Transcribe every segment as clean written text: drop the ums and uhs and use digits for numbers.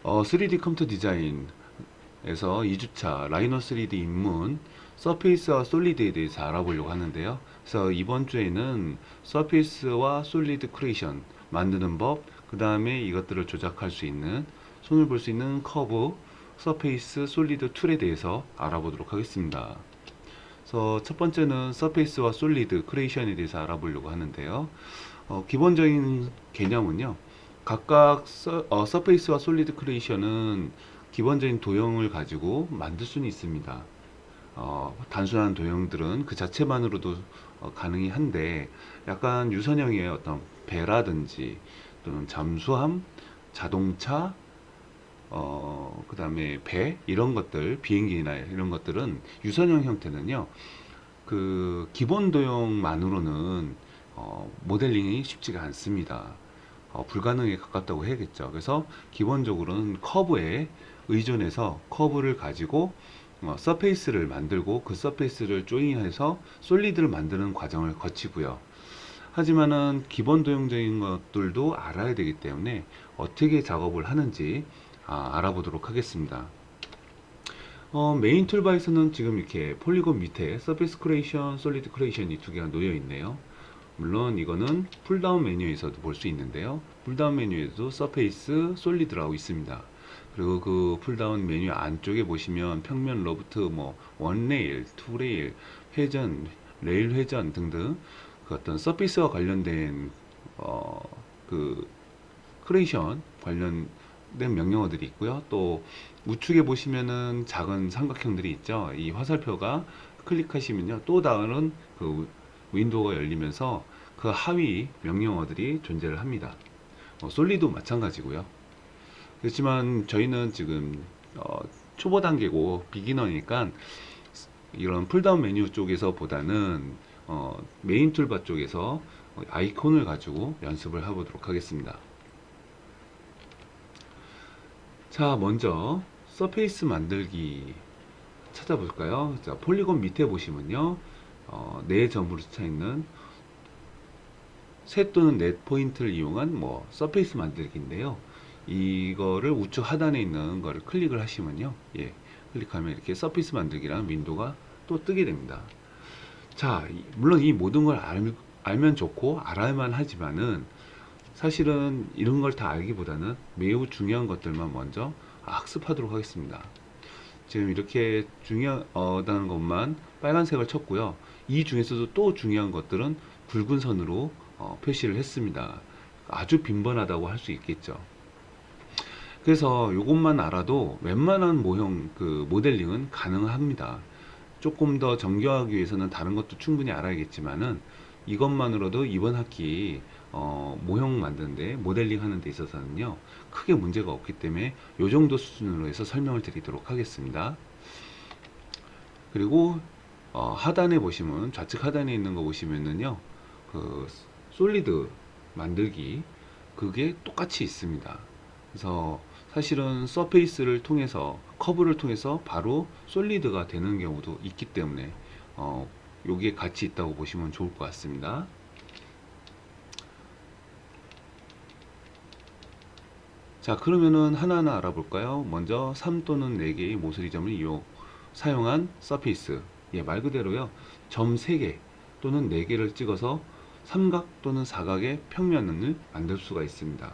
3D 컴퓨터 디자인에서 2주차 라이노 3D 입문 서페이스와 솔리드에 대해서 알아보려고 하는데요. 그래서 이번 주에는 서페이스와 솔리드 크리에이션 만드는 법, 그 다음에 이것들을 조작할 수 있는, 손을 볼 수 있는 커브, 서페이스, 솔리드 툴에 대해서 알아보도록 하겠습니다. 그래서 첫 번째는 서페이스와 솔리드 크리에이션에 대해서 알아보려고 하는데요. 기본적인 개념은요. 각각 서페이스와 솔리드 크리에이션은 기본적인 도형을 가지고 만들 수는 있습니다. 단순한 도형들은 그 자체만으로도 가능히 한데, 약간 유선형의 어떤 배라든지 또는 잠수함, 자동차, 그 다음에 배 이런 것들, 비행기나 이런 것들은 유선형 형태는요, 그 기본 도형만으로는 모델링이 쉽지가 않습니다. 불가능에 가깝다고 해야겠죠. 그래서 기본적으로는 커브에 의존해서 커브를 가지고 서페이스를 만들고, 그 서페이스를 조인해서 솔리드를 만드는 과정을 거치고요. 하지만은 기본 도형적인 것들도 알아야 되기 때문에 어떻게 작업을 하는지 알아보도록 하겠습니다. 메인 툴바에서는 지금 이렇게 폴리곤 밑에 서페이스 크리에이션, 솔리드 크리에이션이 두 개가 놓여 있네요. 물론 이거는 풀다운 메뉴에서도 볼 수 있는데요. 풀다운 메뉴에도 서페이스, 솔리드라고 있습니다. 그리고 그 풀다운 메뉴 안쪽에 보시면 평면, 로프트, 뭐 원레일, 투레일, 회전, 레일 회전 등등 그 어떤 서페이스와 관련된 그 크리에이션 관련된 명령어들이 있고요. 또 우측에 보시면은 작은 삼각형들이 있죠. 이 화살표가 클릭하시면요, 또 다른 그 윈도우가 열리면서 그 하위 명령어들이 존재를 합니다. 솔리도 마찬가지고요. 그렇지만 저희는 지금 초보 단계고 비기너니까 이런 풀다운 메뉴 쪽에서 보다는 메인 툴바 쪽에서 아이콘을 가지고 연습을 해보도록 하겠습니다. 자, 먼저 서페이스 만들기 찾아볼까요? 자, 폴리곤 밑에 보시면요, 네 점으로 차 있는 셋 또는 넷 포인트를 이용한 뭐 서페이스 만들기인데요. 이거를 우측 하단에 있는 거를 클릭을 하시면요, 예, 클릭하면 이렇게 서페이스 만들기라는 윈도우가 또 뜨게 됩니다. 자, 물론 이 모든 걸 알면 좋고 알아야만 하지만은, 사실은 이런 걸 다 알기보다는 매우 중요한 것들만 먼저 학습하도록 하겠습니다. 지금 이렇게 중요하다는 것만 빨간색을 쳤고요. 이 중에서도 또 중요한 것들은 붉은 선으로 표시를 했습니다. 아주 빈번하다고 할 수 있겠죠. 그래서 이것만 알아도 웬만한 모형 그 모델링은 가능합니다. 조금 더 정교하기 위해서는 다른 것도 충분히 알아야겠지만은, 이것만으로도 이번 학기 모형 만드는데, 모델링 하는 데 있어서는요, 크게 문제가 없기 때문에 이 정도 수준으로 해서 설명을 드리도록 하겠습니다. 그리고 하단에 보시면, 좌측 하단에 있는 거 보시면은요, 그 솔리드 만들기, 그게 똑같이 있습니다. 그래서 사실은 서페이스를 통해서, 커브를 통해서 바로 솔리드가 되는 경우도 있기 때문에 요게 같이 있다고 보시면 좋을 것 같습니다. 자, 그러면은 하나하나 알아볼까요? 먼저 3 또는 4개의 모서리 점을 사용한 서페이스. 예, 말 그대로요, 점 3개 또는 4개를 찍어서 삼각 또는 사각의 평면을 만들 수가 있습니다.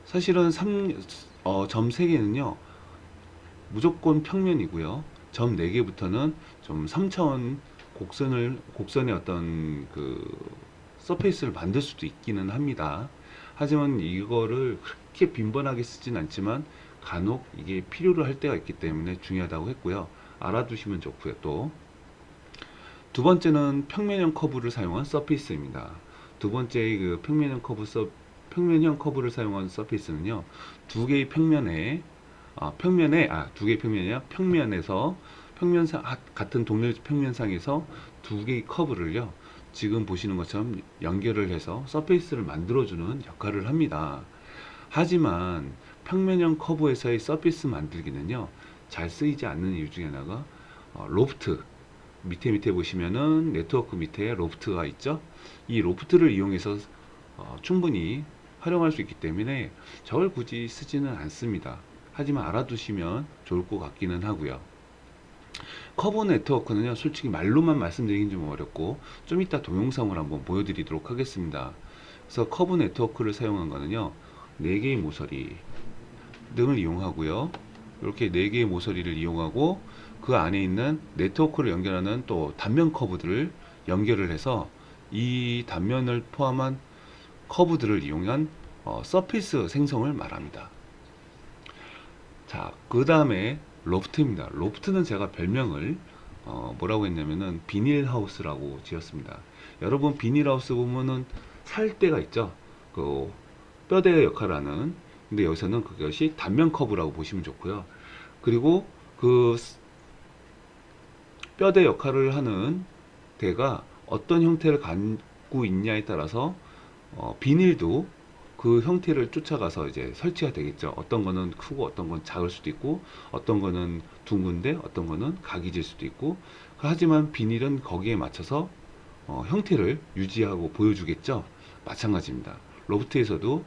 사실은 점 3개는요 무조건 평면이고요, 점 4개부터는 좀 3차원 곡선의 어떤 그 서페이스를 만들 수도 있기는 합니다. 하지만 이거를 그렇게 빈번하게 쓰진 않지만 간혹 이게 필요로 할 때가 있기 때문에 중요하다고 했고요. 알아두시면 좋고요. 또 두 번째는 평면형 커브를 사용한 서페이스입니다. 두 번째 그 평면형 커브를 사용한 서페이스는요, 두 개의 평면에 두 개의 평면이야, 평면에서 같은 동일 평면상에서 두 개의 커브를요, 지금 보시는 것처럼 연결을 해서 서페이스를 만들어주는 역할을 합니다. 하지만 평면형 커브에서의 서페이스 만들기는요, 잘 쓰이지 않는 이유 중에 하나가 로프트, 밑에 보시면은 네트워크 밑에 로프트가 있죠. 이 로프트를 이용해서 충분히 활용할 수 있기 때문에 저걸 굳이 쓰지는 않습니다. 하지만 알아두시면 좋을 것 같기는 하고요. 커브 네트워크는요, 솔직히 말로만 말씀드리긴 좀 어렵고 좀 이따 동영상을 한번 보여드리도록 하겠습니다. 그래서 커브 네트워크를 사용한 거는요, 4개의 모서리 등을 이용하고요, 이렇게 4개의 모서리를 이용하고 그 안에 있는 네트워크를 연결하는 또 단면 커브들을 연결을 해서 이 단면을 포함한 커브들을 이용한 서피스 생성을 말합니다. 자, 그 다음에 로프트입니다. 로프트는 제가 별명을 뭐라고 했냐면은 비닐하우스라고 지었습니다. 여러분 비닐하우스 보면은 살 때가 있죠. 그 뼈대 역할을 하는. 근데 여기서는 그것이 단면 커브라고 보시면 좋고요. 그리고 그 뼈대 역할을 하는 대가 어떤 형태를 갖고 있냐에 따라서 비닐도 그 형태를 쫓아가서 이제 설치가 되겠죠. 어떤 거는 크고 어떤 건 작을 수도 있고 어떤 거는 둥근데 어떤 거는 각이질 수도 있고, 하지만 비닐은 거기에 맞춰서 형태를 유지하고 보여주겠죠. 마찬가지입니다. 로프트에서도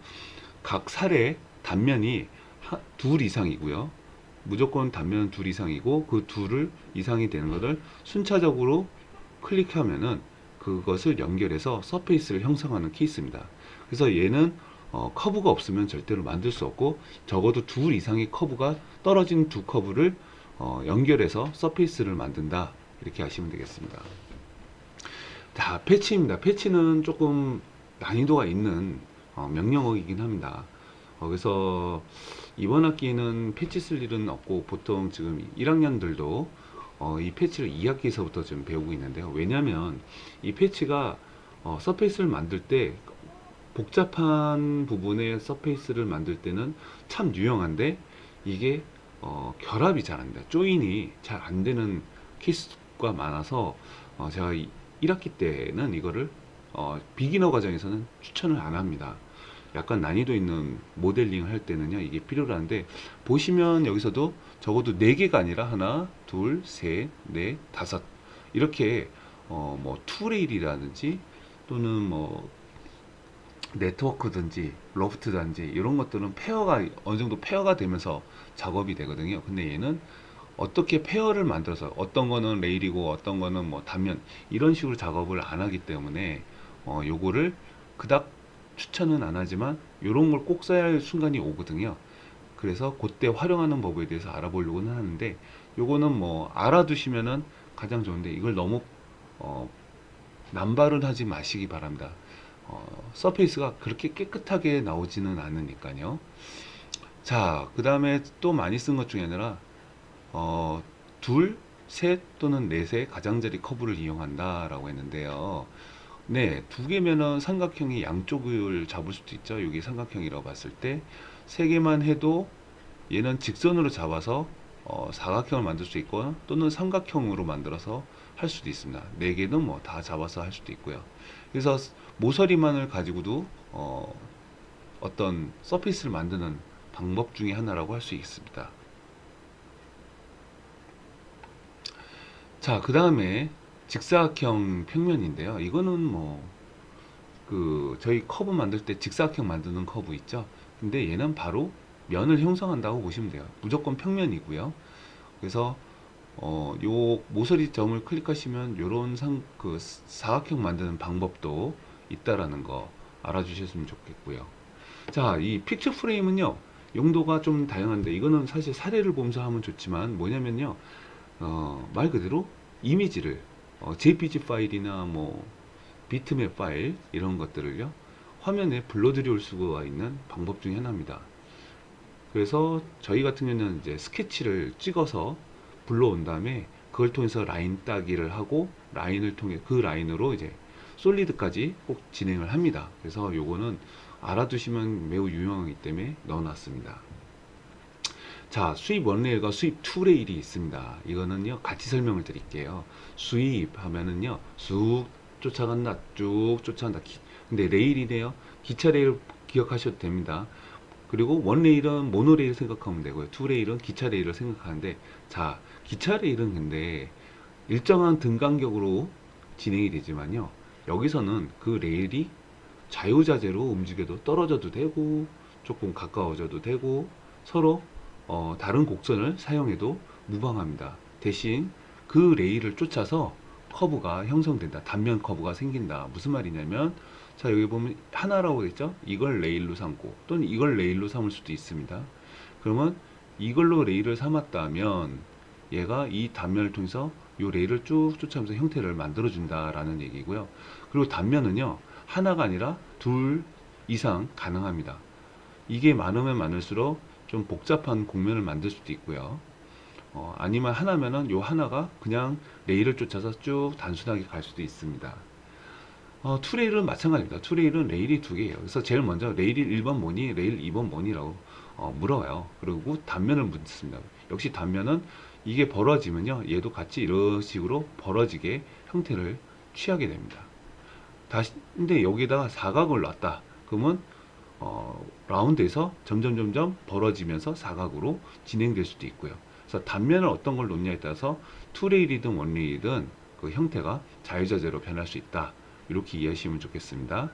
각 살의 단면이 둘 이상이고요. 무조건 단면은 둘 이상이고 그 둘을 이상이 되는 것을 순차적으로 클릭하면은 그것을 연결해서 서페이스를 형성하는 케이스입니다. 그래서 얘는 커브가 없으면 절대로 만들 수 없고, 적어도 둘 이상의 커브가 떨어진 두 커브를 연결해서 서페이스를 만든다, 이렇게 하시면 되겠습니다. 자, 패치입니다. 패치는 조금 난이도가 있는 명령어이긴 합니다. 그래서 이번 학기에는 패치 쓸 일은 없고 보통 지금 1학년들도 이 패치를 2학기에서부터 좀 배우고 있는데요. 왜냐하면 이 패치가 서페이스를 만들 때 복잡한 부분의 서페이스를 만들 때는 참 유용한데, 이게 결합이 잘 안 돼요. 조인이 잘 안 되는 케이스가 많아서 제가 1학기 때는 이거를 비기너 과정에서는 추천을 안 합니다. 약간 난이도 있는 모델링을 할 때는요, 이게 필요한데, 보시면 여기서도 적어도 4개가 아니라 하나, 둘, 셋, 넷, 다섯, 이렇게 뭐 투레일이라든지 또는 뭐 네트워크든지 로프트든지 이런 것들은 페어가 어느 정도 페어가 되면서 작업이 되거든요. 근데 얘는 어떻게 페어를 만들어서 어떤 거는 레일이고 어떤 거는 뭐 단면, 이런 식으로 작업을 안 하기 때문에 요거를 그닥 추천은 안 하지만 요런 걸 꼭 써야 할 순간이 오거든요. 그래서 그때 활용하는 법에 대해서 알아보려고는 하는데, 요거는 뭐 알아두시면은 가장 좋은데, 이걸 너무 남발은 하지 마시기 바랍니다. 서페이스가 그렇게 깨끗하게 나오지는 않으니까요. 자, 그 다음에 또 많이 쓴 것 중에 하나가 둘, 셋 또는 넷의 가장자리 커브를 이용한다 라고 했는데요. 네, 두 개면은 삼각형이 양쪽을 잡을 수도 있죠. 여기 삼각형이라고 봤을 때 세 개만 해도 얘는 직선으로 잡아서 사각형을 만들 수 있고 또는 삼각형으로 만들어서 할 수도 있습니다. 네 개는 뭐 다 잡아서 할 수도 있고요. 그래서 모서리만을 가지고도 어떤 서피스를 만드는 방법 중에 하나라고 할 수 있습니다. 자, 그 다음에 직사각형 평면인데요. 이거는 뭐 저희 커브 만들 때 직사각형 만드는 커브 있죠. 근데 얘는 바로 면을 형성한다고 보시면 돼요. 무조건 평면이고요. 그래서 요 모서리 점을 클릭하시면 요런 사각형 만드는 방법도 있다라는 거 알아주셨으면 좋겠고요. 자, 이 픽처 프레임은요, 용도가 좀 다양한데, 이거는 사실 사례를 보면서 하면 좋지만 뭐냐면요, 말 그대로 이미지를 JPG 파일이나 뭐 비트맵 파일 이런 것들을요, 화면에 불러들여올 수가 있는 방법 중에 하나입니다. 그래서 저희 같은 경우는 이제 스케치를 찍어서 불러온 다음에 그걸 통해서 라인 따기를 하고, 라인을 통해 그 라인으로 이제 솔리드까지 꼭 진행을 합니다. 그래서 요거는 알아두시면 매우 유용하기 때문에 넣어놨습니다. 자, 수입 원레일과 수입 투레일이 있습니다. 이거는요, 같이 설명을 드릴게요. 수입 하면은요, 쑥 쫓아간다, 쭉 쫓아간다. 근데 레일이네요. 기차 레일 기억하셔도 됩니다. 그리고 원레일은 모노레일 생각하면 되고요. 투레일은 기차 레일을 생각하는데, 자, 기차 레일은 근데 일정한 등 간격으로 진행이 되지만요, 여기서는 그 레일이 자유자재로 움직여도 떨어져도 되고 조금 가까워져도 되고 서로 다른 곡선을 사용해도 무방합니다. 대신 그 레일을 쫓아서 커브가 형성된다. 단면 커브가 생긴다. 무슨 말이냐면 자 여기 보면 하나라고 했죠. 이걸 레일로 삼고 또는 이걸 레일로 삼을 수도 있습니다. 그러면 이걸로 레일을 삼았다면 얘가 이 단면을 통해서 이 레일을 쭉 쫓아오면서 형태를 만들어 준다라는 얘기고요. 그리고 단면은요 하나가 아니라 둘 이상 가능합니다. 이게 많으면 많을수록 좀 복잡한 곡면을 만들 수도 있고요. 아니면 하나면은 요 하나가 그냥 레일을 쫓아서 쭉 단순하게 갈 수도 있습니다. 투레일은 마찬가지입니다. 투레일은 레일이 두 개예요. 그래서 제일 먼저 레일이 1번 뭐니? 레일 2번 뭐니라고 물어요. 그리고 단면을 묻습니다. 역시 단면은 이게 벌어지면요. 얘도 같이 이런 식으로 벌어지게 형태를 취하게 됩니다. 다시 근데 여기다가 사각을 놨다. 그러면 라운드에서 점점 벌어지면서 사각으로 진행될 수도 있고요. 그래서 단면을 어떤 걸 놓냐에 따라서 투레일이든 원레일이든 그 형태가 자유자재로 변할 수 있다. 이렇게 이해하시면 좋겠습니다.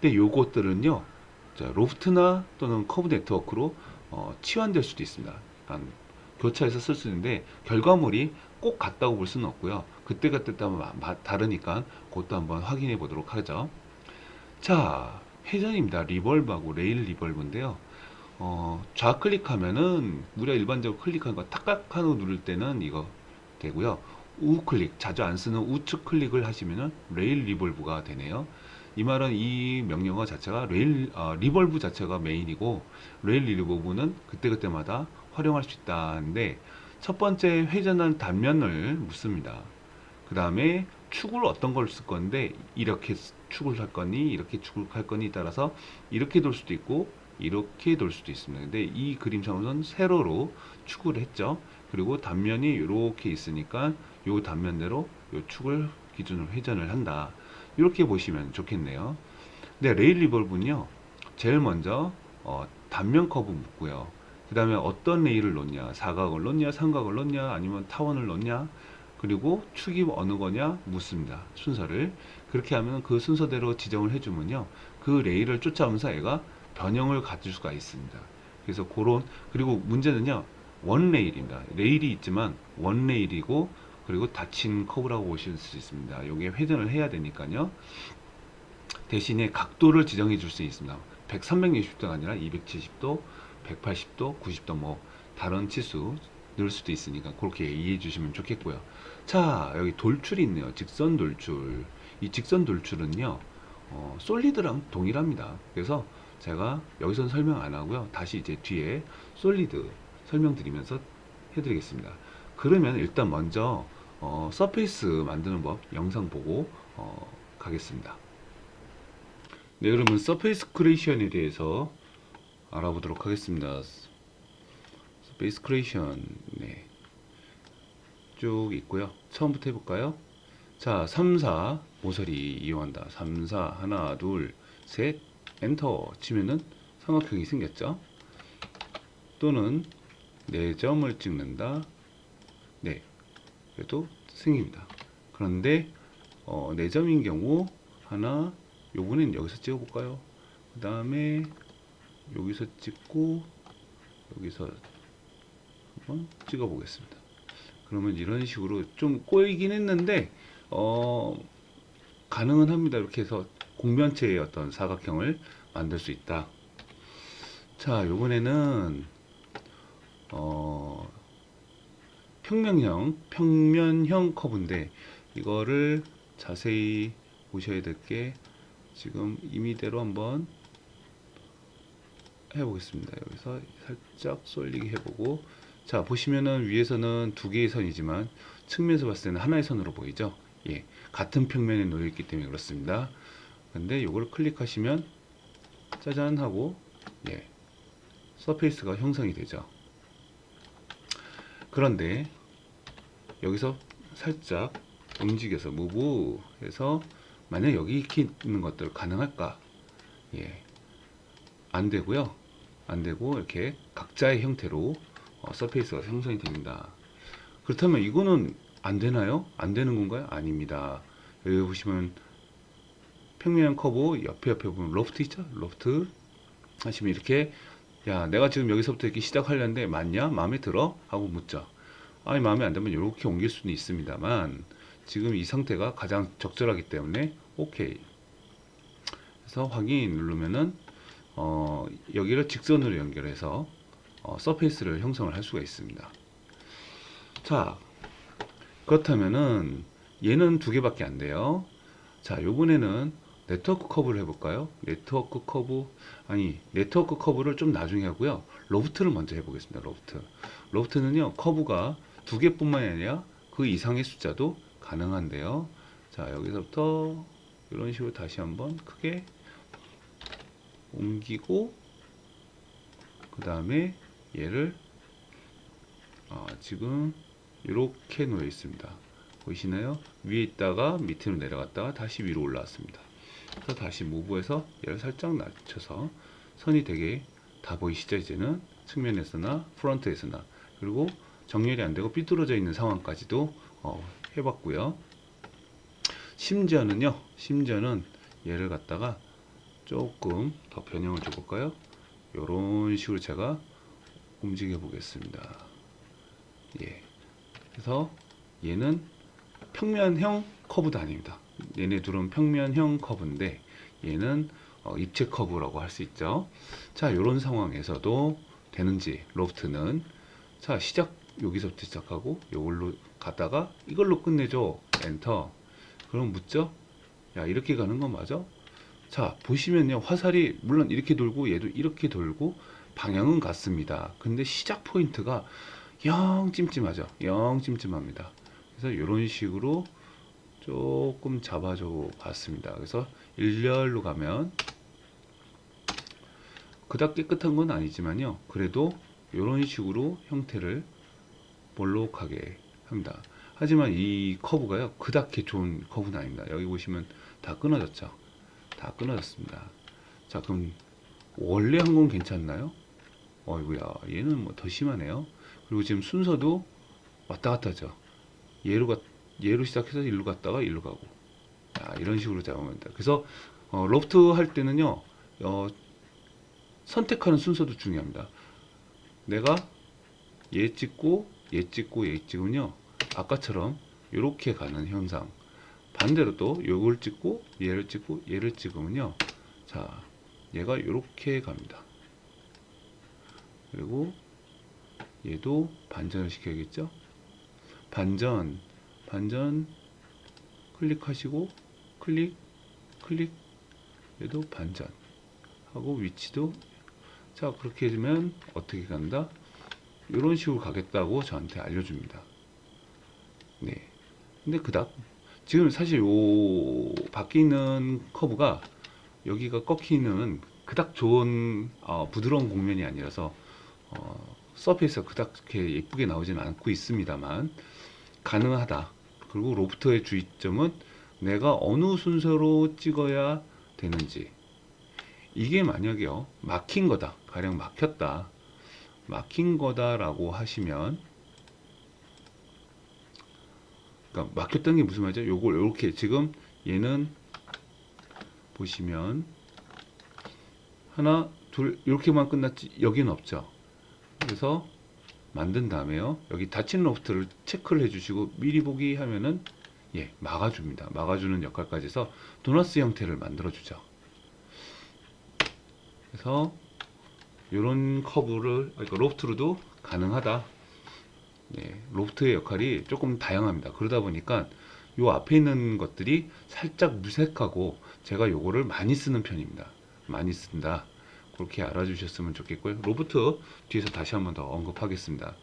근데 요것들은요, 로프트나 또는 커브 네트워크로 치환될 수도 있습니다. 그러니까 교차해서 쓸 수 있는데 결과물이 꼭 같다고 볼 수는 없고요. 그때그때 따라 다르니까 그것도 한번 확인해 보도록 하죠. 자, 회전입니다. 리볼브하고 레일 리볼브인데요. 좌클릭하면은 우리가 일반적으로 클릭하는 거 탁각하고 누를 때는 이거 되고요. 우클릭, 자주 안 쓰는 우측 클릭을 하시면은 레일 리볼브가 되네요. 이 말은 이 명령어 자체가 리볼브 자체가 메인이고 레일 리볼브는 그때그때마다 활용할 수 있다는데 첫 번째 회전한 단면을 묻습니다. 그 다음에 축을 어떤 걸 쓸 건데 이렇게 축을 할 거니 이렇게 축을 할 거니 따라서 이렇게 돌 수도 있고 이렇게 돌 수도 있습니다. 근데 이 그림상으로는 세로로 축을 했죠. 그리고 단면이 이렇게 있으니까 이 단면대로 이 축을 기준으로 회전을 한다. 이렇게 보시면 좋겠네요. 근데 레일 리볼브는요. 제일 먼저 단면 커브 묻고요. 그 다음에 어떤 레일을 놓냐, 사각을 놓냐, 삼각을 놓냐, 아니면 타원을 놓냐, 그리고 축이 어느 거냐 묻습니다. 순서를. 그렇게 하면 그 순서대로 지정을 해주면요. 그 레일을 쫓아오면서 얘가 변형을 가질 수가 있습니다. 그래서 그리고 문제는요. 원 레일입니다. 레일이 있지만 원 레일이고, 그리고 닫힌 커브라고 보실 수 있습니다. 여기에 회전을 해야 되니까요. 대신에 각도를 지정해 줄 수 있습니다. 360도가 아니라 270도, 180도, 90도 뭐 다른 치수 넣을 수도 있으니까 그렇게 이해해 주시면 좋겠고요. 자, 여기 돌출이 있네요. 직선 돌출. 이 직선 돌출은요. 솔리드랑 동일합니다. 그래서 제가 여기서는 설명 안 하고요. 다시 이제 뒤에 솔리드 설명드리면서 해드리겠습니다. 그러면 일단 먼저 서페이스 만드는 법 영상 보고 가겠습니다. 네, 그러면 서페이스 크리에이션에 대해서 알아보도록 하겠습니다. 서페이스 크리에이션 네, 쭉 있고요. 처음부터 해볼까요? 자, 3, 4 모서리 이용한다. 3, 4 하나, 둘, 셋 엔터 치면은 삼각형이 생겼죠. 또는 4점을 찍는다. 네, 그래도 생깁니다. 그런데 4점인 경우 하나, 요번엔 여기서 찍어볼까요? 그 다음에 여기서 찍고 여기서 한번 찍어보겠습니다. 그러면 이런 식으로 좀 꼬이긴 했는데 가능은 합니다. 이렇게 해서 공면체의 어떤 사각형을 만들 수 있다. 자, 요번에는 평면형 커브인데 이거를 자세히 보셔야 될 게 지금 임의대로 한번 해보겠습니다. 여기서 살짝 쏠리게 해보고, 자, 보시면은 위에서는 두 개의 선이지만 측면에서 봤을 때는 하나의 선으로 보이죠? 예, 같은 평면에 놓여 있기 때문에 그렇습니다. 근데 요걸 클릭하시면 짜잔 하고 예, 서페이스가 형성이 되죠. 그런데 여기서 살짝 움직여서 무브 해서 만약 여기 이렇게 있는 것들 가능할까? 예, 안 되고요. 안 되고 이렇게 각자의 형태로 서페이스가 형성이 됩니다. 그렇다면 이거는 안 되나요? 안 되는 건가요? 아닙니다. 여기 보시면 평면 커브 옆에 보면 로프트 있죠? 로프트 하시면 이렇게, 야, 내가 지금 여기서부터 이렇게 시작하려는데 맞냐? 마음에 들어? 하고 묻죠. 아니, 마음에 안 들면 이렇게 옮길 수는 있습니다만 지금 이 상태가 가장 적절하기 때문에 오케이. 그래서 확인 누르면은 여기를 직선으로 연결해서 서페이스를 형성을 할 수가 있습니다. 자, 그렇다면은 얘는 두 개밖에 안 돼요. 자, 요번에는 네트워크 커브를 해볼까요? 네트워크 커브, 아니, 네트워크 커브를 좀 나중에 하고요. 로프트를 먼저 해보겠습니다. 로프트. 로프트는요, 커브가 두 개뿐만 아니라 그 이상의 숫자도 가능한데요. 자, 여기서부터 이런 식으로 다시 한번 크게 옮기고, 그 다음에 얘를 지금 이렇게 놓여 있습니다. 보이시나요? 위에 있다가 밑으로 내려갔다가 다시 위로 올라왔습니다. 그래서 다시 무브해서 얘를 살짝 낮춰서 선이 되게 다 보이시죠? 이제는 측면에서나 프런트에서나, 그리고 정렬이 안 되고 삐뚤어져 있는 상황까지도 해봤고요. 심지어는 얘를 갖다가 조금 더 변형을 줘볼까요? 이런 식으로 제가 움직여 보겠습니다. 예. 그래서 얘는 평면형 커브도 아닙니다. 얘네 둘은 평면형 커브인데 얘는 입체 커브라고 할 수 있죠. 자, 이런 상황에서도 되는지 로프트는, 자, 여기서부터 시작하고 이걸로 가다가 이걸로 끝내줘. 엔터. 그럼 묻죠? 야, 이렇게 가는 건 맞아? 자, 보시면요, 화살이 물론 이렇게 돌고 얘도 이렇게 돌고 방향은 같습니다. 근데 시작 포인트가 영 찜찜하죠. 영 찜찜합니다. 그래서 이런 식으로 조금 잡아줘 봤습니다. 그래서 일렬로 가면 그닥 깨끗한 건 아니지만요, 그래도 이런 식으로 형태를 볼록하게 합니다. 하지만 이 커브가요, 그닥 좋은 커브는 아닙니다. 여기 보시면 다 끊어졌죠. 다 끊어졌습니다. 자, 그럼 원래 한 건 괜찮나요? 어이구야, 얘는 뭐 더 심하네요. 그리고 지금 순서도 왔다 갔다 하죠. 얘로 시작해서 일로 갔다가 일로 가고, 이런 식으로 잡으면 됩니다. 그래서 로프트 할 때는요, 선택하는 순서도 중요합니다. 내가 얘 찍고 얘 찍고 얘 찍으면요, 아까처럼 이렇게 가는 현상. 반대로 또 요걸 찍고 얘를 찍고 얘를 찍으면요, 자, 얘가 이렇게 갑니다. 그리고 얘도 반전을 시켜야겠죠. 반전 클릭하시고 클릭 얘도 반전 하고 위치도, 자, 그렇게 해주면 어떻게 간다? 이런 식으로 가겠다고 저한테 알려줍니다. 네. 근데 그닥 지금 사실 요 밖에 있는 커브가 여기가 꺾이는 그닥 좋은 부드러운 곡면이 아니라서 서페이스가 그닥 그렇게 예쁘게 나오지는 않고 있습니다만 가능하다. 그리고 로프트의 주의점은 내가 어느 순서로 찍어야 되는지. 이게 만약에요, 막힌 거다, 가령 막혔다, 막힌 거다라고 하시면, 그러니까 막혔다는 게 무슨 말이죠? 요걸 이렇게 지금 얘는 보시면 하나 둘 이렇게만 끝났지 여기는 없죠. 그래서 만든 다음에요, 여기 닫힌 로프트를 체크를 해주시고 미리 보기 하면은 막아줍니다. 막아주는 역할까지 해서 도너스 형태를 만들어주죠. 그래서 이런 커브를, 그러니까 로프트로도 가능하다. 로프트의 역할이 조금 다양합니다. 그러다 보니까 요 앞에 있는 것들이 살짝 무색하고 제가 요거를 많이 쓰는 편입니다. 많이 쓴다. 그렇게 알아주셨으면 좋겠고요. 로프트 뒤에서 다시 한번 더 언급하겠습니다.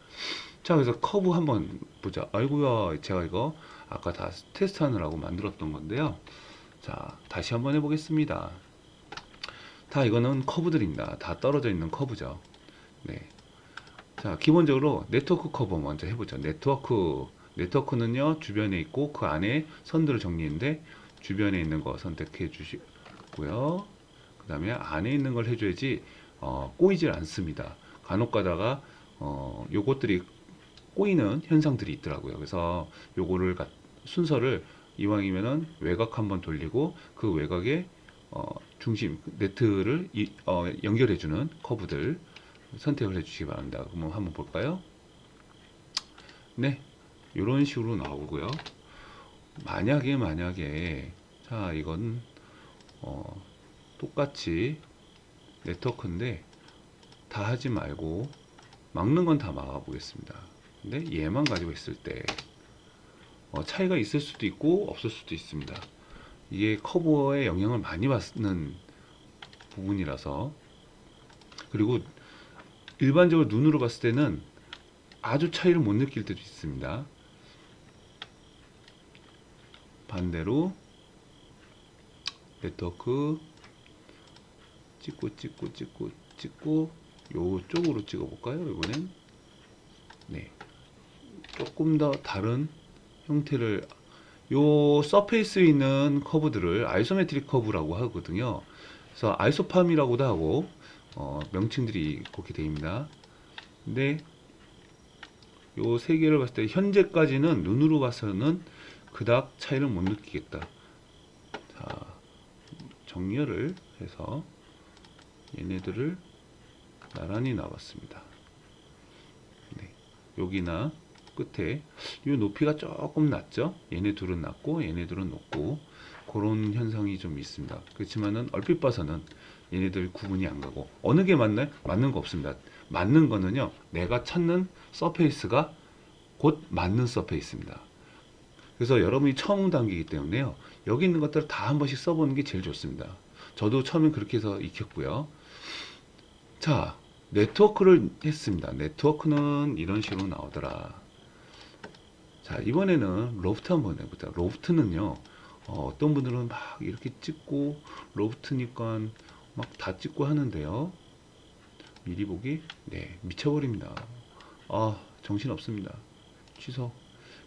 자, 그래서 커브 한번 보자. 아이고야, 제가 이거 아까 다 테스트 하느라고 만들었던 건데요. 자, 다시 한번 해보겠습니다. 다 이거는 커브들입니다. 다 떨어져 있는 커브죠. 네. 자, 기본적으로 네트워크 커브 먼저 해보죠. 네트워크는요, 주변에 있고 그 안에 선들을 정리했는데 주변에 있는 거 선택해 주시고요. 그 다음에 안에 있는 걸 해줘야지 꼬이질 않습니다. 간혹 가다가 요것들이 꼬이는 현상들이 있더라고요. 그래서 요거를 순서를 이왕이면은 외곽 한번 돌리고 그 외곽에 중심 네트를 연결해주는 커브들 선택을 해주시기 바랍니다. 그럼 한번 볼까요? 네, 이런 식으로 나오고요. 만약에 자 이건 똑같이 네트워크인데 다 하지 말고 막는 건 다 막아 보겠습니다. 근데 얘만 가지고 있을 때 차이가 있을 수도 있고 없을 수도 있습니다. 이게 커버에 영향을 많이 받는 부분이라서, 그리고 일반적으로 눈으로 봤을 때는 아주 차이를 못 느낄 때도 있습니다. 반대로 네트워크 찍고 요쪽으로 찍어 볼까요? 이번엔 네, 조금 더 다른 형태를, 요 서페이스에 있는 커브들을 아이소메트릭 커브라고 하거든요. 그래서 아이소팜이라고도 하고 명칭들이 그렇게 됩니다. 근데 요 세 개를 봤을 때 현재까지는 눈으로 봐서는 그닥 차이를 못 느끼겠다. 자, 정렬을 해서 얘네들을 나란히 놔봤습니다. 네, 여기나 끝에 이 높이가 조금 낮죠. 얘네 둘은 낮고 얘네 둘은 높고 그런 현상이 좀 있습니다. 그렇지만은 얼핏 봐서는 얘네들 구분이 안 가고, 어느 게 맞나요? 맞는 거 없습니다. 맞는 거는요, 내가 찾는 서페이스가 곧 맞는 서페이스입니다. 그래서 여러분이 처음 단계이기 때문에요, 여기 있는 것들을 다 한 번씩 써보는 게 제일 좋습니다. 저도 처음엔 그렇게 해서 익혔고요. 자, 네트워크를 했습니다. 네트워크는 이런 식으로 나오더라. 자, 이번에는 로프트 한번 해보자. 로프트는요, 어떤 분들은 막 이렇게 찍고, 로프트니까 막 다 찍고 하는데요. 미리 보기, 네, 미쳐버립니다. 정신 없습니다. 취소.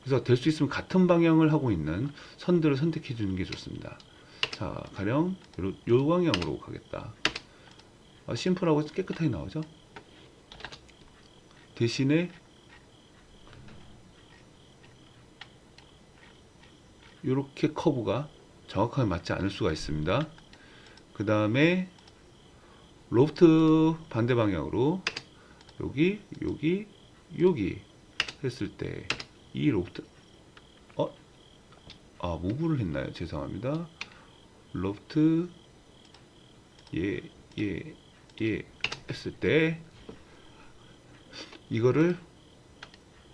그래서 될 수 있으면 같은 방향을 하고 있는 선들을 선택해 주는 게 좋습니다. 자, 가령 요 방향으로 가겠다. 심플하고 깨끗하게 나오죠. 대신에 이렇게 커브가 정확하게 맞지 않을 수가 있습니다. 그 다음에 로프트 반대 방향으로 여기 했을 때 이 로프트 무브를 했나요? 죄송합니다. 로프트 예 했을 때 이거를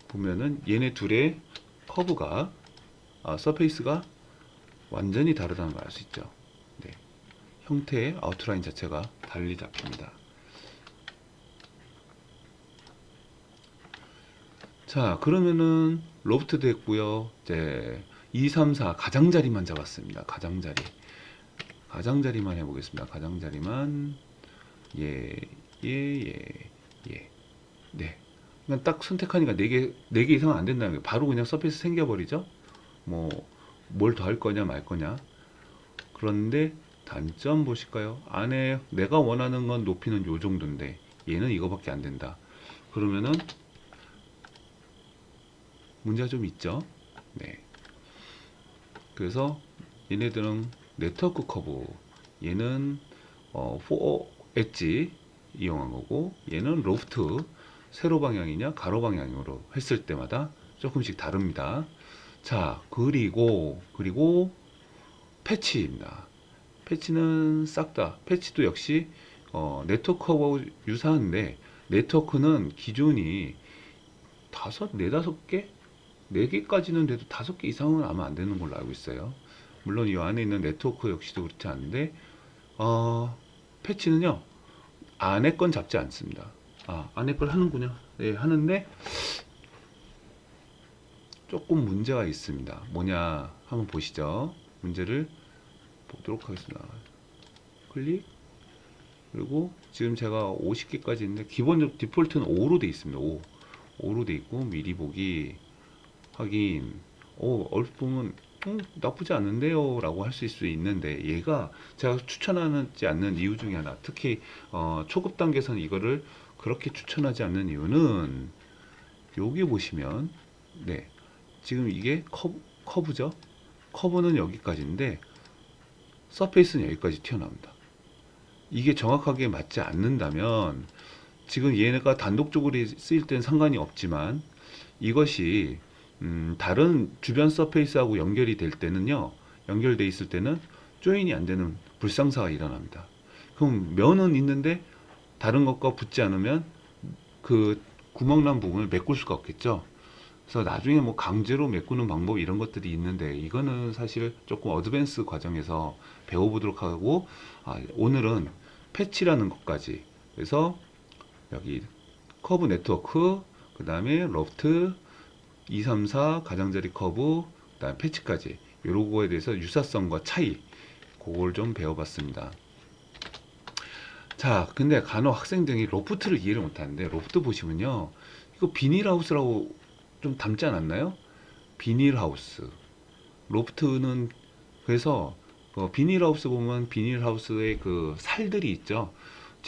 보면은 얘네 둘의 커브가 서페이스가 완전히 다르다는 걸 알 수 있죠. 네. 형태의 아웃라인 자체가 달리 잡힙니다. 자, 그러면은 로프트도 했고요. 이제 2, 3, 4 가장자리만 잡았습니다. 가장자리만 해보겠습니다. 가장자리만 네. 그냥 딱 선택하니까 4개 이상은 안 된다는 거예요. 바로 그냥 서페이스 생겨버리죠. 뭘 더 할 거냐 말 거냐. 그런데 단점 보실까요? 안에 내가 원하는 건 높이는 요 정도인데 얘는 이거밖에 안 된다. 그러면은 문제가 좀 있죠. 네. 그래서 얘네들은 네트워크 커브, 얘는 4 엣지 이용한 거고, 얘는 로프트 세로 방향이냐 가로 방향으로 했을 때마다 조금씩 다릅니다. 자, 그리고 패치입니다. 패치는 싹 다, 패치도 역시 네트워크하고 유사한데, 네트워크는 기존이 네다섯 개? 4개까지는 돼도 5개 이상은 아마 안 되는 걸로 알고 있어요. 물론 이 안에 있는 네트워크 역시도 그렇지 않은데, 패치는요, 안에 건 잡지 않습니다. 안에 걸 하는군요. 네, 하는데, 조금 문제가 있습니다. 뭐냐, 한번 보시죠. 문제를 보도록 하겠습니다. 클릭. 그리고 지금 제가 50개까지 있는데, 기본적으로 디폴트는 5로 돼 있습니다. 5로 돼 있고, 미리 보기, 확인. 얼핏 보면 나쁘지 않은데요 라고 하실 수 있는데, 얘가 제가 추천하지 않는 이유 중에 하나, 특히 초급 단계에서는 이거를 그렇게 추천하지 않는 이유는, 여기 보시면 네, 지금 이게 커브죠. 커브는 여기까지인데 서페이스는 여기까지 튀어나옵니다. 이게 정확하게 맞지 않는다면 지금 얘네가 단독적으로 쓰일 땐 상관이 없지만 이것이 다른 주변 서페이스하고 연결이 될 때는요, 연결돼 있을 때는 조인이 안 되는 불상사가 일어납니다. 그럼 면은 있는데 다른 것과 붙지 않으면 그 구멍난 부분을 메꿀 수가 없겠죠. 그래서 나중에 뭐 강제로 메꾸는 방법 이런 것들이 있는데 이거는 사실 조금 어드밴스 과정에서 배워보도록 하고, 오늘은 패치라는 것까지, 그래서 여기 커브 네트워크, 그 다음에 로프트 2, 3, 4 가장자리 커브, 그 다음에 패치까지 요런 거에 대해서 유사성과 차이, 그걸 좀 배워봤습니다. 자, 근데 간혹 학생들이 로프트를 이해를 못하는데, 로프트 보시면요, 이거 비닐하우스라고 좀 닮지 않았나요? 비닐하우스. 로프트는, 그래서 비닐하우스 보면 비닐하우스의 그 살들이 있죠.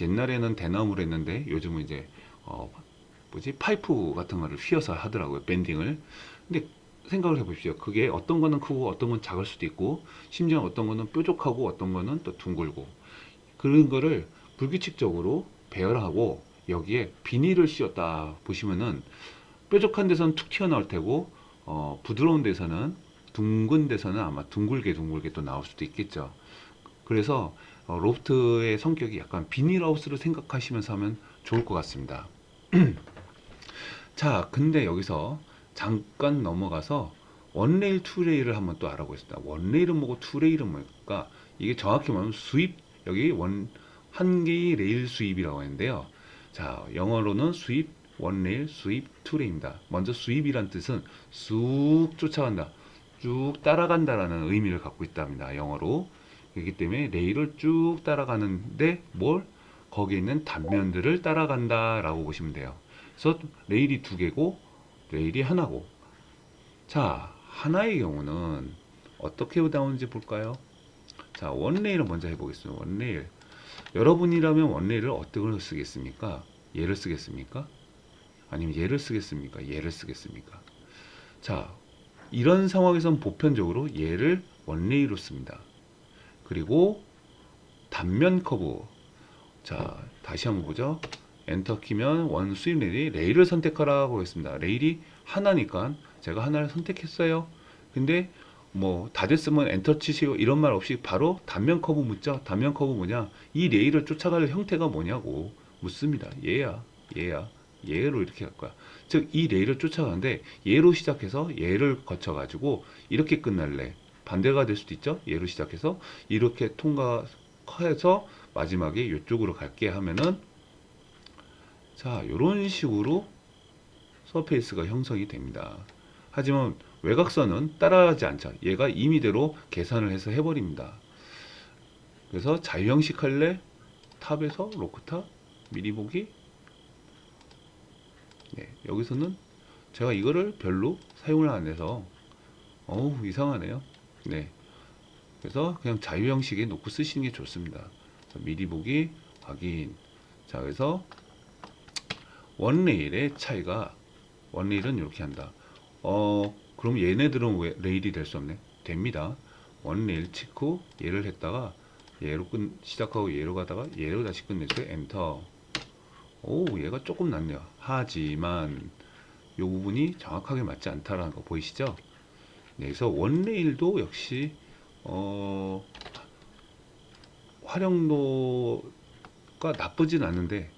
옛날에는 대나무로 했는데 요즘은 이제 파이프 같은 거를 휘어서 하더라고요, 밴딩을. 근데 생각을 해보십시오. 그게 어떤 거는 크고 어떤 건 작을 수도 있고, 심지어 어떤 거는 뾰족하고 어떤 거는 또 둥글고, 그런 거를 불규칙적으로 배열하고 여기에 비닐을 씌웠다 보시면은 뾰족한 데서는 툭 튀어나올 테고, 부드러운 데서는, 둥근 데서는 아마 둥글게 또 나올 수도 있겠죠. 그래서 로프트의 성격이 약간 비닐하우스를 생각하시면서 하면 좋을 것 같습니다. 자, 근데 여기서 잠깐 넘어가서 원레일, 투레일을 한번 또 알아보겠습니다. 원레일은 뭐고 투레일은 뭘까? 이게 정확히 말하면 수입, 여기 한 개의 레일 수입이라고 하는데요. 자, 영어로는 수입, 원레일, 수입, 투레일입니다. 먼저 수입이란 뜻은 쑥 쫓아간다, 쭉 따라간다라는 의미를 갖고 있답니다, 영어로. 그렇기 때문에 레일을 쭉 따라가는데 거기에 있는 단면들을 따라간다라고 보시면 돼요. 그래서 레일이 두 개고 레일이 하나고. 자, 하나의 경우는 어떻게 나오는지 볼까요? 자, 원레일을 먼저 해보겠습니다. 원레일. 여러분이라면 원레일을 어떻게 쓰겠습니까? 얘를 쓰겠습니까? 아니면 얘를 쓰겠습니까? 얘를 쓰겠습니까? 자, 이런 상황에서는 보편적으로 얘를 원레일로 씁니다. 그리고 단면 커브. 자, 다시 한번 보죠. 엔터 키면 원 수입 레일을 선택하라고 했습니다. 레일이 하나니까 제가 하나를 선택했어요. 근데 뭐 다 됐으면 엔터 치시고 이런 말 없이 바로 단면 커브 묻죠. 단면 커브 뭐냐? 이 레일을 쫓아갈 형태가 뭐냐고 묻습니다. 얘로 이렇게 갈 거야. 즉 이 레일을 쫓아가는데 얘로 시작해서 얘를 거쳐 가지고 이렇게 끝날래. 반대가 될 수도 있죠. 얘로 시작해서 이렇게 통과해서 마지막에 이쪽으로 갈게 하면은, 자, 이런 식으로 서페이스가 형성이 됩니다. 하지만 외곽선은 따라가지 않죠. 얘가 임의대로 계산을 해서 해버립니다. 그래서 자유형식 할래? 탑에서 로크탑 미리 보기. 네, 여기서는 제가 이거를 별로 사용을 안 해서 이상하네요. 네, 그래서 그냥 자유형식에 놓고 쓰시는 게 좋습니다. 미리 보기 확인. 자, 그래서 원레일의 차이가, 원레일은 이렇게 한다. 그럼 얘네들은 왜 레일이 될 수 없네? 됩니다. 원레일 치고 얘를 했다가 얘로 시작하고 얘로 가다가 얘로 다시 끝냈어요. 엔터. 얘가 조금 낫네요. 하지만 이 부분이 정확하게 맞지 않다라는 거 보이시죠? 네, 그래서 원레일도 역시 활용도가 나쁘진 않은데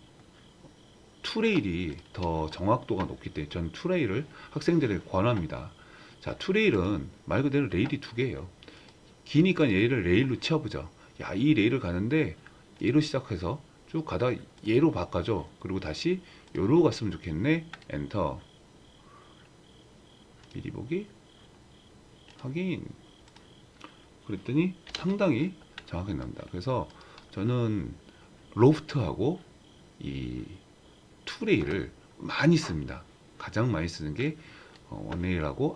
투레일이 더 정확도가 높기 때문에 저는 투레일을 학생들에게 권합니다. 자, 투레일은 말 그대로 레일이 두 개예요. 기니까 얘를 레일로 치워보죠. 야, 이 레일을 가는데 얘로 시작해서 쭉 가다 얘로 바꿔줘. 그리고 다시 요로 갔으면 좋겠네. 엔터. 미리 보기 확인. 그랬더니 상당히 정확하게 나옵니다. 그래서 저는 로프트하고 이 투레일을 많이 씁니다. 가장 많이 쓰는 게 원레일하고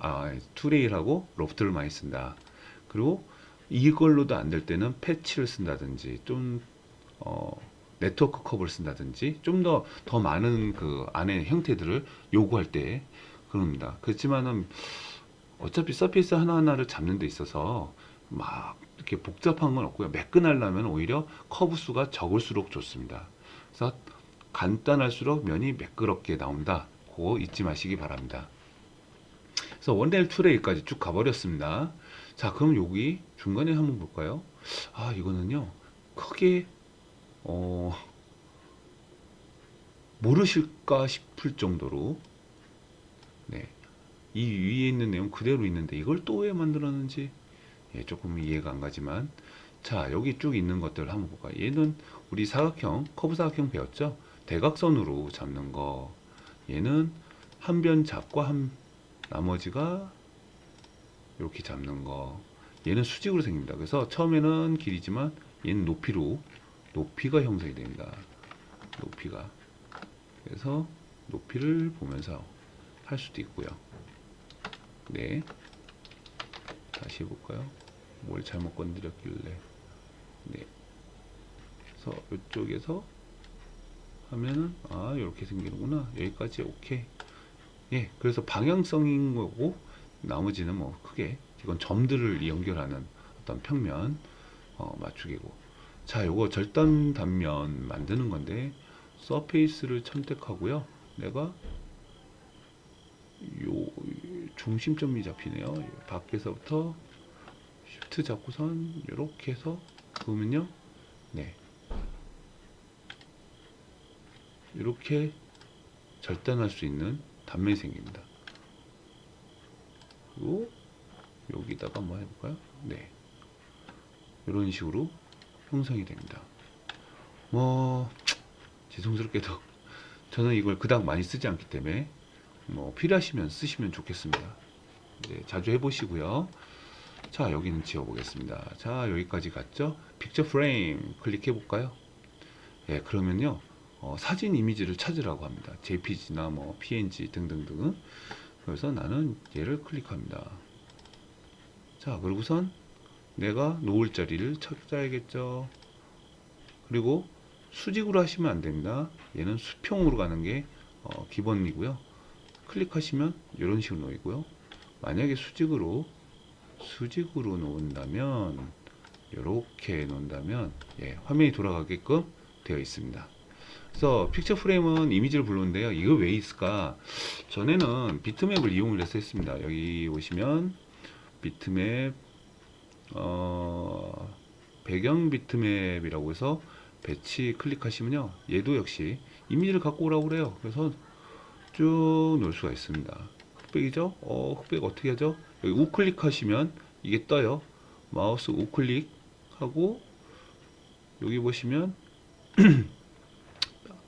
투레일하고 로프트를 많이 쓴다. 그리고 이걸로도 안 될 때는 패치를 쓴다든지 좀 네트워크 커브를 쓴다든지 좀 더 많은 그 안의 형태들을 요구할 때 그럽니다. 그렇지만은 어차피 서페이스 하나하나를 잡는 데 있어서 막 이렇게 복잡한 건 없고요. 매끈하려면 오히려 커브 수가 적을수록 좋습니다. 그래서 간단할수록 면이 매끄럽게 나온다. 그거 잊지 마시기 바랍니다. 그래서 원레일 투레일까지 쭉 가버렸습니다. 자, 그럼 여기 중간에 한번 볼까요? 아, 이거는요, 크게, 어, 모르실까 싶을 정도로, 네, 이 위에 있는 내용 그대로 있는데 이걸 또 왜 만들었는지, 예, 조금 이해가 안 가지만, 자, 여기 쭉 있는 것들 한번 볼까요? 얘는 우리 사각형, 커브 사각형 배웠죠? 대각선으로 잡는 거. 얘는 한 변 잡고 나머지가 이렇게 잡는 거. 얘는 수직으로 생깁니다. 그래서 처음에는 길이지만 얘는 높이가 형성이 됩니다. 높이가. 그래서 높이를 보면서 할 수도 있고요. 네. 다시 해볼까요? 뭘 잘못 건드렸길래. 네. 그래서 이쪽에서 하면은, 아, 이렇게 생기는구나. 여기까지, 오케이. 예. 그래서 방향성인 거고, 나머지는 뭐 크게, 이건 점들을 연결하는 어떤 평면, 맞추기고. 자, 요거 절단 단면 만드는 건데, 서페이스를 선택하고요. 내가 요 중심점이 잡히네요. 밖에서부터 쉬프트 잡고선 이렇게 해서 그으면요, 네, 이렇게 절단할 수 있는 단면이 생깁니다. 그리고 여기다가 한번 해볼까요? 네, 이런 식으로 형성이 됩니다. 뭐 죄송스럽게도 저는 이걸 그닥 많이 쓰지 않기 때문에 뭐 필요하시면 쓰시면 좋겠습니다. 네, 자주 해보시고요. 자, 여기는 지워보겠습니다. 자, 여기까지 갔죠? 픽처 프레임 클릭해 볼까요? 예, 그러면요, 사진 이미지를 찾으라고 합니다. JPG나 뭐 PNG 등등등. 그래서 나는 얘를 클릭합니다. 자, 그리고선 내가 놓을 자리를 찾아야겠죠. 그리고 수직으로 하시면 안 됩니다. 얘는 수평으로 가는 게 기본이고요. 클릭하시면 이런 식으로 놓이고요. 만약에 수직으로 놓는다면, 이렇게 놓는다면, 예, 화면이 돌아가게끔 되어 있습니다. 그래서 픽처 프레임은 이미지를 불렀는데요. 이거 왜 있을까? 전에는 비트맵을 이용을 해서 했습니다. 여기 보시면 비트맵, 배경 비트맵이라고 해서 배치 클릭하시면요, 얘도 역시 이미지를 갖고 오라고 그래요. 그래서 쭉 놓을 수가 있습니다. 흑백이죠? 흑백 어떻게 하죠? 여기 우클릭 하시면 이게 떠요. 마우스 우클릭 하고 여기 보시면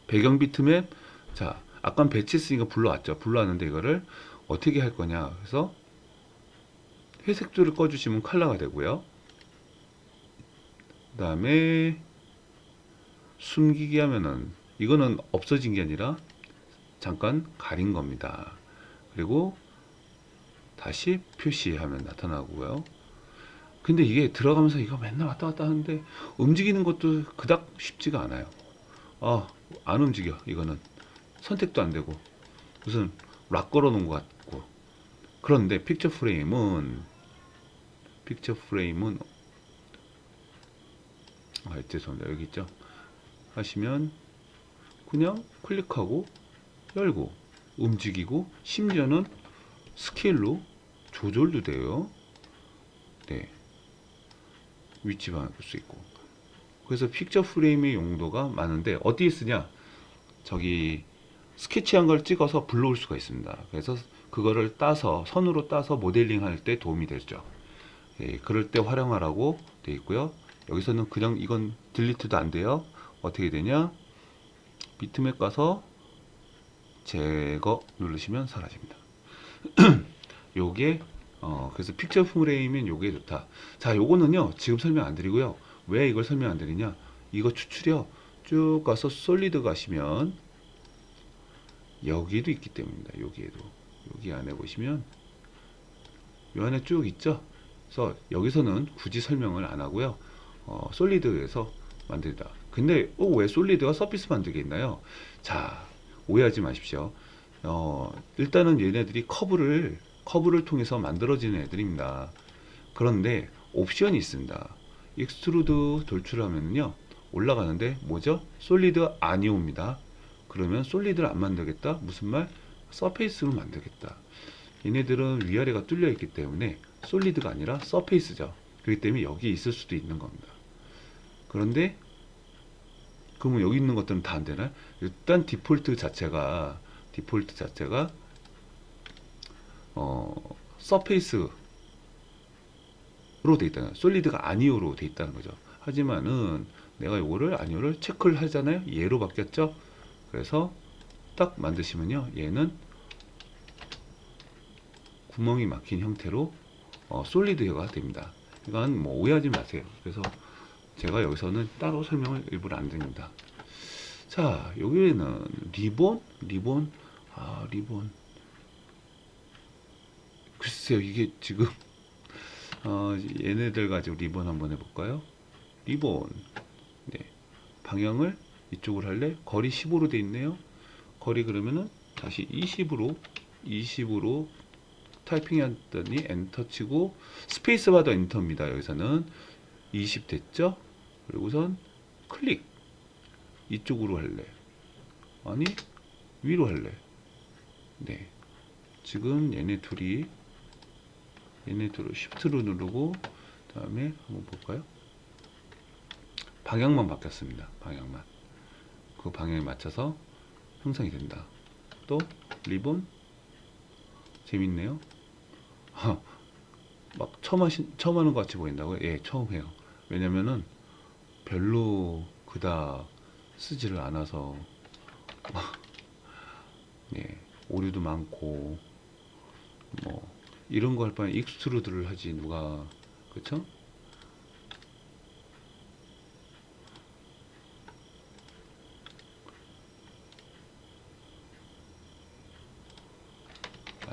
배경 비트맵. 자, 아까 배치했으니까 불러왔는데 이거를 어떻게 할 거냐. 그래서 회색줄을 꺼주시면 컬러가 되고요. 그 다음에 숨기기 하면은 이거는 없어진 게 아니라 잠깐 가린 겁니다. 그리고 다시 표시하면 나타나고요. 근데 이게 들어가면서 이거 맨날 왔다 갔다 하는데 움직이는 것도 그닥 쉽지가 않아요. 안 움직여. 이거는 선택도 안 되고 무슨 락 걸어 놓은 것 같고. 그런데 픽처 프레임은 죄송합니다. 여기 있죠. 하시면 그냥 클릭하고 열고 움직이고 심지어는 스케일로 조절도 돼요. 네, 위치 바꿀 수 있고. 그래서 픽처 프레임의 용도가 많은데 어디에 쓰냐? 저기 스케치한 걸 찍어서 불러올 수가 있습니다. 그래서 그거를 선으로 따서 모델링 할 때 도움이 되죠. 예, 그럴 때 활용하라고 되어 있고요. 여기서는 그냥 이건 딜리트도 안 돼요. 어떻게 되냐? 비트맵 가서 제거 누르시면 사라집니다. 요게 그래서 픽처 프레임은 요게 좋다. 자, 요거는요 지금 설명 안 드리고요. 왜 이걸 설명 안 드리냐? 이거 추출이요, 쭉 가서 솔리드 가시면 여기도 있기 때문입니다. 여기 안에 보시면 요 안에 쭉 있죠. 그래서 여기서는 굳이 설명을 안 하고요. 솔리드에서 만들다. 근데 왜 솔리드가 서피스 만들게 있나요? 자, 오해하지 마십시오. 일단은 얘네들이 커브를 커브를 통해서 만들어지는 애들입니다. 그런데 옵션이 있습니다. 익스트루드 돌출하면요 올라가는데 뭐죠? 솔리드 아니옵니다. 그러면 솔리드를 안 만들겠다? 무슨 말? 서페이스로 만들겠다. 얘네들은 위아래가 뚫려 있기 때문에 솔리드가 아니라 서페이스죠. 그렇기 때문에 여기 있을 수도 있는 겁니다. 그런데 그러면 여기 있는 것들은 다 안 되나요? 일단 디폴트 자체가 서페이스로 돼 있다는 거예요. 솔리드가 아니오로 돼 있다는 거죠. 하지만은 내가 요거를 아니오를 체크를 하잖아요. 얘로 바뀌었죠. 그래서 딱 만드시면요 얘는 구멍이 막힌 형태로 솔리드가 됩니다. 이건 뭐 오해하지 마세요. 그래서 제가 여기서는 따로 설명을 일부러 안 드립니다. 자, 여기에는 리본. 글쎄요, 이게 지금 얘네들 가지고 리본 한번 해볼까요? 리본. 네, 방향을 이쪽으로 할래? 거리 15로 돼 있네요. 거리 그러면은 다시 20으로 타이핑 했더니 엔터 치고 스페이스바도 엔터입니다. 여기서는 20 됐죠? 그리고선 클릭. 이쪽으로 할래? 아니, 위로 할래? 네. 지금 얘네 둘을 쉬프트로 누르고 다음에 한번 볼까요? 방향만 바뀌었습니다. 방향만. 그 방향에 맞춰서 형성이 된다. 또 리본 재밌네요. 막 처음 하는 것 같이 보인다고요? 예, 처음 해요. 왜냐면은 별로 그다 쓰지를 않아서 예, 오류도 많고 뭐 이런 거 할 바에 익스트루드를 하지 누가 그쵸?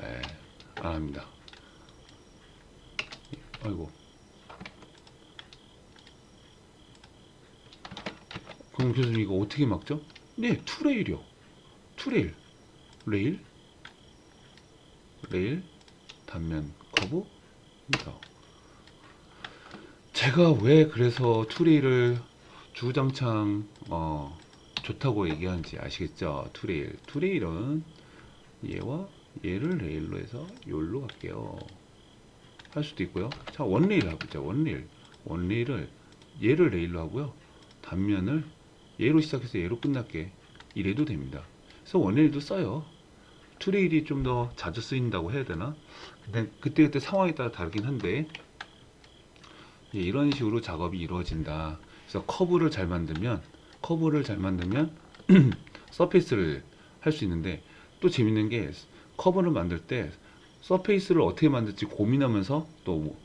예, 안 합니다. 아이고. 그럼 교수님 이거 어떻게 막죠? 네, 투레일이요. 투레일, 레일, 단면, 커브입니다. 제가 왜 그래서 투레일을 주구장창 좋다고 얘기하는지 아시겠죠? 투레일은 얘와 얘를 레일로 해서 요로 갈게요. 할 수도 있고요. 자, 원레일 해보자. 원레일을 얘를 레일로 하고요. 단면을 얘로 시작해서 얘로 끝날게. 이래도 됩니다. 그래서 원레일도 써요. 투레일이 좀 더 자주 쓰인다고 해야 되나? 근데 그때그때 상황에 따라 다르긴 한데 예, 이런 식으로 작업이 이루어진다. 그래서 커브를 잘 만들면 서페이스를 할 수 있는데 또 재밌는 게 커브를 만들 때 서페이스를 어떻게 만들지 고민하면서 또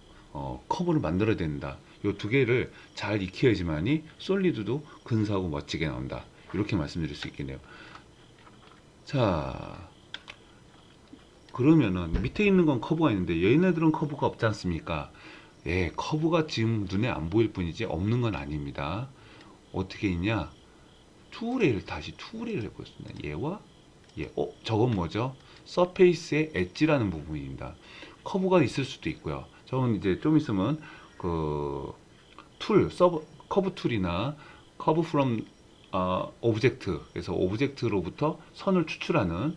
커브를 만들어야 된다. 이 두 개를 잘 익혀야지만이 솔리드도 근사하고 멋지게 나온다. 이렇게 말씀드릴 수 있겠네요. 자, 그러면은 밑에 있는 건 커브가 있는데 얘네들은 커브가 없지 않습니까? 예, 커브가 지금 눈에 안 보일 뿐이지 없는 건 아닙니다. 어떻게 있냐? 다시 투레일을 해보겠습니다. 얘와 얘, 저건 뭐죠? 서페이스의 엣지라는 부분입니다. 커브가 있을 수도 있고요. 저는 이제 좀 있으면 그 커브 툴이나 커브 프롬 오브젝트, 그래서 오브젝트로부터 선을 추출하는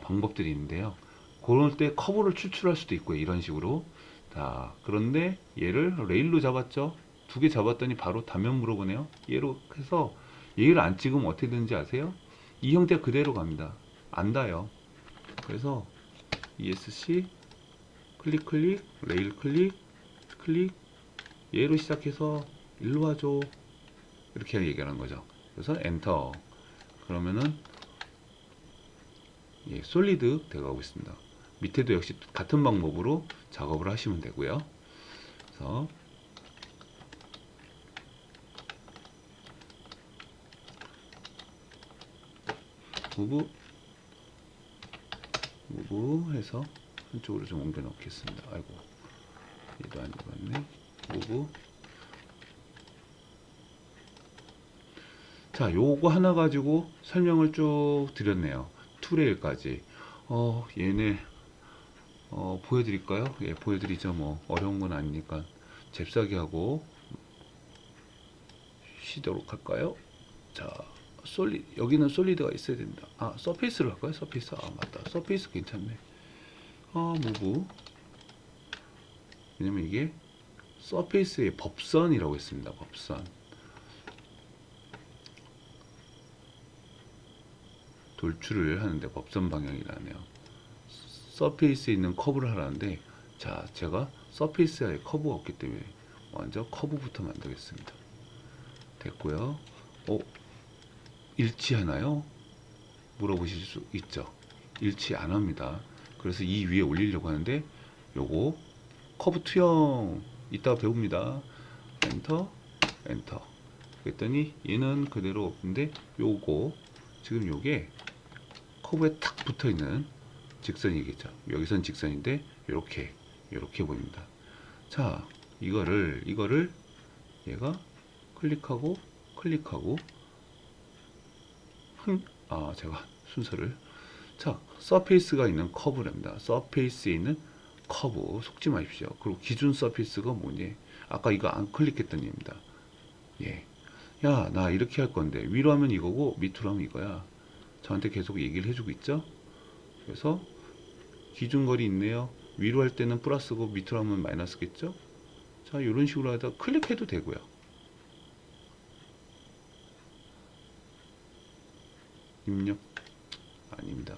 방법들이 있는데요. 그럴 때 커브를 추출할 수도 있고요. 이런 식으로. 자, 그런데 얘를 레일로 잡았죠. 두 개 잡았더니 바로 단면 물어보네요. 얘로 해서 얘를 안 찍으면 어떻게 되는지 아세요? 이 형태가 그대로 갑니다. 안 닿아요. 그래서 ESC 클릭, 레일 클릭, 얘로 시작해서 일로 와줘. 이렇게 얘기하는 거죠. 그래서 엔터. 그러면은 예, 솔리드 되어가고 있습니다. 밑에도 역시 같은 방법으로 작업을 하시면 되고요. 그래서 무브 해서 한쪽으로 좀 옮겨 놓겠습니다. 아이고, 얘도 안 잡았네. 무브. 자, 요거 하나 가지고 설명을 쭉 드렸네요. 투레일까지. 얘네 보여드릴까요? 예, 보여드리죠. 뭐 어려운 건 아니니까 잽싸게 하고 쉬도록 할까요? 자, 여기는 솔리드가 있어야 된다. 아, 서페이스를 할까요? 서페이스. 아, 맞다. 서페이스 괜찮네. 무브. 왜냐면 이게 서페이스의 법선이라고 했습니다. 법선. 돌출을 하는데 법선 방향이라네요. 서페이스에 있는 커브를 하라는데, 자, 제가 서페이스에 커브가 없기 때문에 먼저 커브부터 만들겠습니다. 됐고요. 일치하나요? 물어보실 수 있죠. 일치 안 합니다. 그래서 이 위에 올리려고 하는데, 요거 커브 투영 이따가 배웁니다. 엔터, 엔터. 그랬더니 얘는 그대로 없는데, 요거 지금 요게 커브에 탁 붙어 있는 직선이겠죠. 여기선 직선인데 이렇게 보입니다. 자, 이거를 얘가 클릭하고 제가 순서를, 자, 서페이스가 있는 커브랍니다. 서페이스에 있는 커브 속지 마십시오. 그리고 기준 서페이스가 뭐니? 아까 이거 안 클릭했던 얘입니다. 예. 야, 나 이렇게 할 건데 위로 하면 이거고 밑으로 하면 이거야. 저한테 계속 얘기를 해주고 있죠. 그래서 기준거리 있네요. 위로 할 때는 플러스고 밑으로 하면 마이너스겠죠. 자, 이런 식으로 하다 클릭해도 되고요. 입력 아닙니다.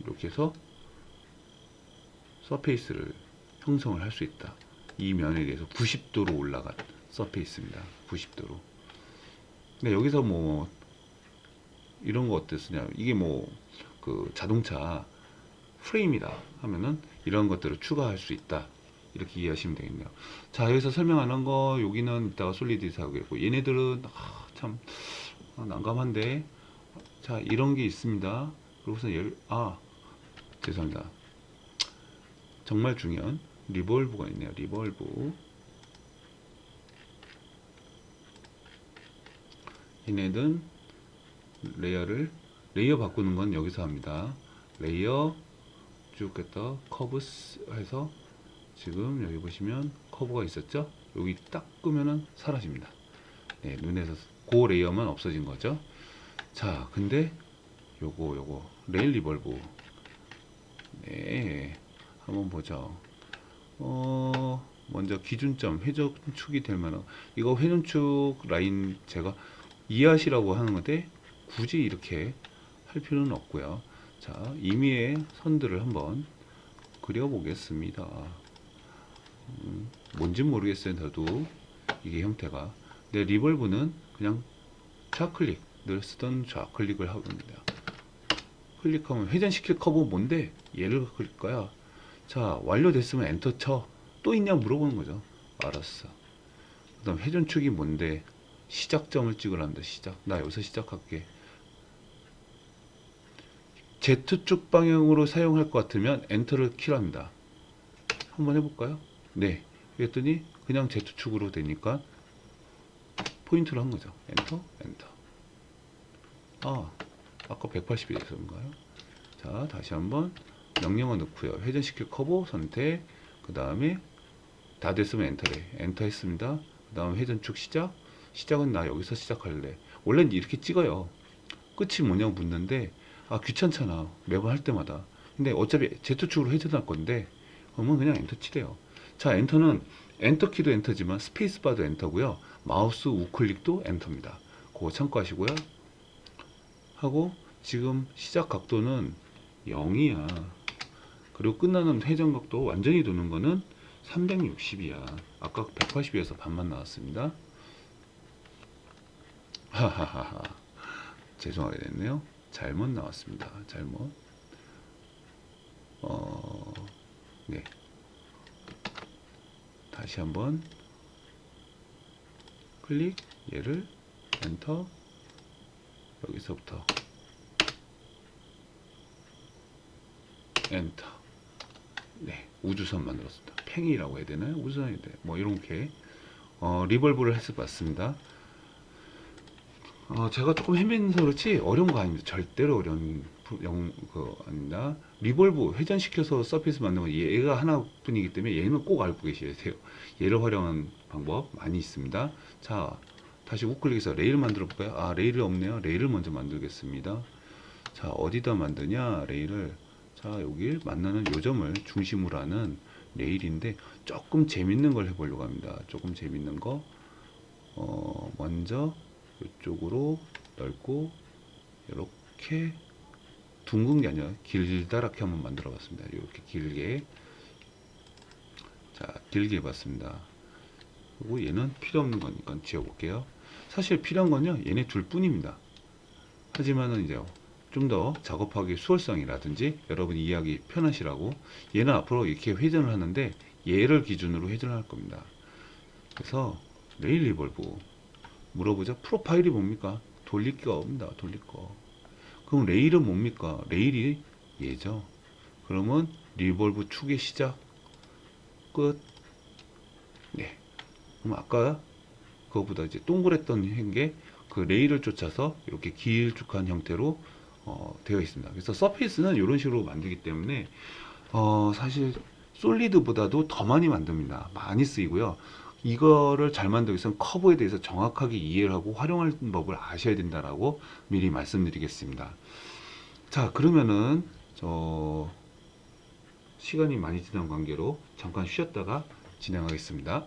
이렇게 해서 서페이스를 형성을 할 수 있다. 이 면에 대해서 90도로 올라간 서페이스입니다. 90도로. 근데 여기서 뭐 이런 거 어때 쓰냐? 이게 뭐 그 자동차 프레임이다 하면은 이런 것들을 추가할 수 있다. 이렇게 이해하시면 되겠네요. 자, 여기서 설명하는 거 여기는 이따가 솔리드에서 하겠고, 얘네들은 참 난감한데, 자, 이런 게 있습니다. 그리고서 죄송합니다. 정말 중요한 리볼브가 있네요. 리볼브. 얘네는 레이어 바꾸는 건 여기서 합니다. 레이어 쭉 했다 커브 해서 지금 여기 보시면 커브가 있었죠. 여기 딱 끄면은 사라집니다. 네, 눈에서 그 레이어만 없어진 거죠. 자, 근데 요거 레일 리볼브, 네, 한번 보죠. 먼저 기준점 회전축이 될 만한, 이거 회전축 라인 제가 이해하시라고 하는 건데 굳이 이렇게 할 필요는 없고요. 자, 임의의 선들을 한번 그려 보겠습니다. 뭔진 모르겠어요. 저도 이게 형태가. 근데 리볼브는 그냥 좌클릭, 늘 쓰던 좌클릭을 합니다. 클릭하면 회전시킬 커브 뭔데? 얘를 클릭 거야. 자, 완료됐으면 엔터 쳐. 또 있냐 물어보는 거죠. 알았어. 그 다음 회전축이 뭔데? 시작점을 찍으랍니다. 시작. 나 여기서 시작할게. Z축 방향으로 사용할 것 같으면 엔터를 키랍니다. 한번 해볼까요? 네. 그랬더니 그냥 Z축으로 되니까 포인트로 한 거죠. 엔터, 엔터. 아까 180이 돼서인가요? 자, 다시 한번 명령어 넣고요. 회전시킬 커브 선택. 그 다음에 다 됐으면 엔터래. 엔터 했습니다. 그 다음 회전축 시작. 시작은 나 여기서 시작할래. 원래는 이렇게 찍어요. 끝이 뭐냐고 묻는데, 귀찮잖아. 매번 할 때마다. 근데 어차피 Z축으로 회전할 건데, 그러면 그냥 엔터 치래요. 자, 엔터는, 엔터키도 엔터지만 스페이스바도 엔터고요. 마우스 우클릭도 엔터입니다. 그거 참고하시고요. 하고, 지금 시작 각도는 0이야. 그리고 끝나는 회전 각도 완전히 도는 거는 360이야. 아까 180에서 반만 나왔습니다. 하하하하. 죄송하게 됐네요. 잘못 나왔습니다. 잘못. 네. 다시 한번 클릭, 얘를 엔터, 여기서부터 엔터. 네, 우주선 만들었습니다. 팽이라고 해야 되나요? 우주선이 돼. 뭐 이렇게 리볼브를 해서 봤습니다. 제가 조금 헤매서 그렇지 어려운 거 아닙니다. 절대로 어려운 아니다. 리볼브 회전시켜서 서페이스 만드는 건 얘가 하나뿐이기 때문에 얘는 꼭 알고 계셔야 돼요. 얘를 활용하는 방법 많이 있습니다. 자, 다시 우클릭해서 레일 만들어 볼까요? 아, 레일이 없네요. 레일을 먼저 만들겠습니다. 자, 어디다 만드냐? 레일을. 자, 여기 만나는 요점을 중심으로 하는 레일인데 조금 재밌는 걸 해보려고 합니다. 조금 재밌는 거. 먼저 이쪽으로 넓고 이렇게 둥근 게 아니라 길다랗게 한번 만들어 봤습니다. 이렇게 길게. 자, 길게 해봤습니다. 그리고 얘는 필요 없는 거니까 지워볼게요. 사실 필요한 건요, 얘네 둘 뿐입니다. 하지만은 이제 좀 더 작업하기 수월성이라든지 여러분 이해하기 편하시라고 얘는 앞으로 이렇게 회전을 하는데 얘를 기준으로 회전을 할 겁니다. 그래서 레일 리볼브 물어보자. 프로파일이 뭡니까? 돌릴 게 없습니다. 돌릴 거. 그럼 레일은 뭡니까? 레일이 얘죠. 그러면 리볼브 축의 시작 끝. 네. 그럼 아까 그거보다 이제 동그랬던 게 그 레일을 쫓아서 이렇게 길쭉한 형태로 되어 있습니다. 그래서 서페이스는 이런 식으로 만들기 때문에 사실 솔리드보다도 더 많이 만듭니다. 많이 쓰이고요. 이거를 잘 만들기 위해서는 커브에 대해서 정확하게 이해를 하고 활용하는 법을 아셔야 된다라고 미리 말씀드리겠습니다. 자, 그러면은 시간이 많이 지난 관계로 잠깐 쉬었다가 진행하겠습니다.